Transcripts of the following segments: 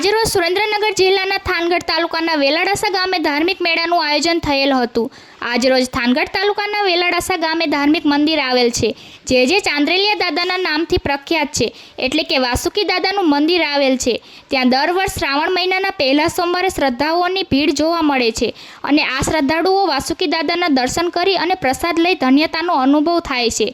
આજરોજ સુરેન્દ્રનગર જિલ્લાના થાનગઢ તાલુકાના વેલાડાસા ગામે ધાર્મિક મેળાનું આયોજન થયેલ હતું। આજરોજ થાનગઢ તાલુકાના વેલાડાસા ગામે ધાર્મિક મંદિર આવેલ છે, જે ચાંદ્રેલિયા દાદાના નામથી પ્રખ્યાત છે, એટલે કે વાસુકી દાદાનું મંદિર આવેલ છે। ત્યાં દર વર્ષ શ્રાવણ મહિનાના પહેલા સોમવારે શ્રદ્ધાળુઓની ભીડ જોવા મળે છે અને આ શ્રદ્ધાળુઓ વાસુકી દાદાના દર્શન કરી અને પ્રસાદ લઈ ધન્યતાનો અનુભવ થાય છે।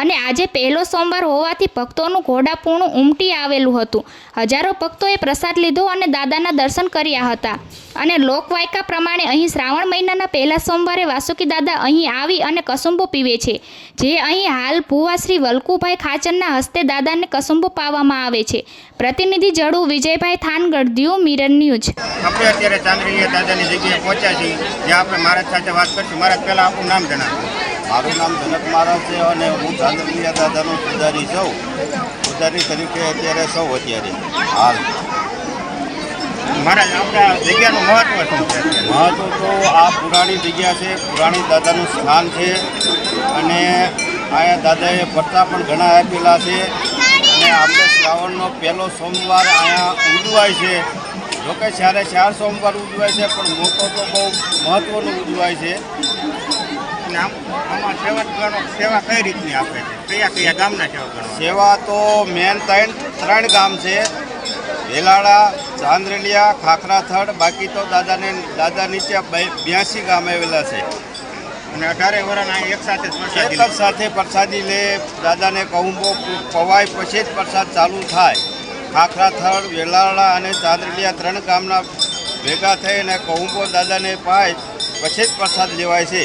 અને આજે પહેલો સોમવાર હોવાથી ભક્તોનું ઘોડાપૂર્ણ ઉમટી આવેલું હતું। હજારો ભક્તોએ પ્રસાદ લીધો અને દાદાના દર્શન કર્યા હતા। અને લોકવાયકા પ્રમાણે અહીં શ્રાવણ મહિનાના પહેલા સોમવારે વાસુકી દાદા અહીં આવી અને કસુંબો પીવે છે, જે અહીં હાલ ભુવા શ્રી વલ્કુભાઈ ખાચરના હસ્તે દાદાને કસુંબો પાવામાં આવે છે। પ્રતિનિધિ જડુ વિજયભાઈ, થાનગઢ, દીવ મિરર ન્યૂઝ। આપણે અત્યારે ચાંદ્રેલિયા દાદાની જગ્યાએ પહોંચ્યા છીએ, જ્યાં આપણે મહારાજ સાથે વાત કરીશું। મહારાજ, પહેલાં આપણું નામ જણાવો। મારું નામ જનક મહારાજ છે અને હું ચાંદ્રેલિયા દાદાનો પૂજારી છું। પૂજારી તરીકે અત્યારે હાલ મહારાજ, આપણા જગ્યાનું મહત્વ શું છે? મહત્વ તો આ પુરાણી જગ્યા છે, પુરાણી દાદાનું સ્થાન છે અને અહીંયા દાદાએ પટ્ટા પણ ઘણા આપેલા છે અને આપણે શ્રાવણનો પહેલો સોમવાર અહીંયા ઉજવાય છે। જોકે જ્યારે 4 સોમવાર ઉજવાય છે, પણ મોટો તો બહુ મહત્ત્વનું ઉજવાય છે। અને આમાં સેવા કઈ રીતની આપે છે? કયા ગામના સેવકગણો? સેવા તો મેન ત્રણ ગામ છે, વેલાડા, ચાંદ્રેલિયા, ખાખરાથડ। બાકી તો દાદા નીચે 82 ગામ આવેલા છે અને 18 વર્ષના એક સાથે પ્રસાદી લે। દાદાને કહુંબો પવાય પછી જ પ્રસાદ ચાલુ થાય। ખાખરાથડ, વેલાડા અને ચાંદ્રેલિયા 3 ગામના ભેગા થઈને કહુંબો દાદાને પાય પછી જ પ્રસાદ લેવાય છે।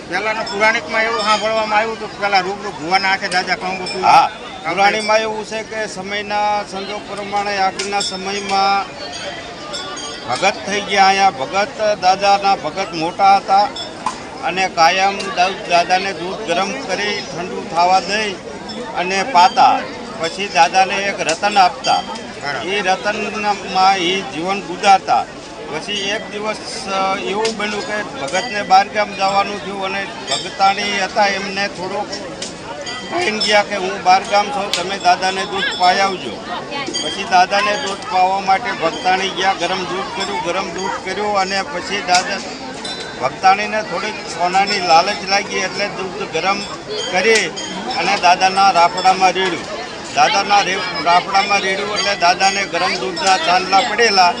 પહેલાંના પુરાણિકમાં એવું સાંભળવામાં આવ્યું હતું, પહેલાં રૂબરૂ ભુવાના હાથે દાદા કહુંબો? હા, પુરાણીમાં એવું છે કે સમયના સંજોગ પ્રમાણે આગળના સમયમાં ભગત થઈ ગયા। અહીંયા ભગત દાદાના ભગત મોટા હતા અને કાયમ દાદાને દૂધ ગરમ કરી ઠંડુ થવા દઈ અને પાતા, પછી દાદાને એક રતન આપતા। એ રતનમાં એ જીવન ગુજારતા। પછી એક દિવસ એવું બન્યું કે ભગતને બહારગામ જવાનું થયું અને ભગતાણી હતા એમને થોડુંક કહીને ગયા કે હું બહારગામ છું, તમે દાદાને દૂધ પાઈ આવજો। પછી દાદાને દૂધ પાવા માટે ભગતાણી ગયા, ગરમ દૂધ કર્યું અને પછી ભગતાણીને થોડીક સોનાની લાલચ લાગી એટલે દૂધ ગરમ કરી અને દાદાના રાફડામાં રેડ્યું। રાફડામાં રેડ્યું એટલે દાદાને ગરમ દૂધના ચાંદલા પડેલા,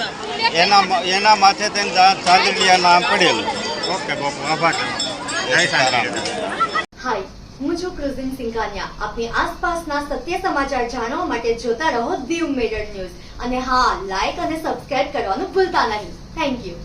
એના માથે તેને ચાંદલિયા નામ પડેલું। ઓકે બાપુ, આભાર। જય સાંઈ। હાય, હું છું ક્રુઝિન સિંઘાનિયા। આપની આસપાસના સત્ય સમાચાર જાણવા માટે જોતા રહો દીવ મિરર ન્યૂઝ અને હા, લાઈક અને સબસ્ક્રાઇબ કરવાનું ભૂલતા નહીં। Thank you.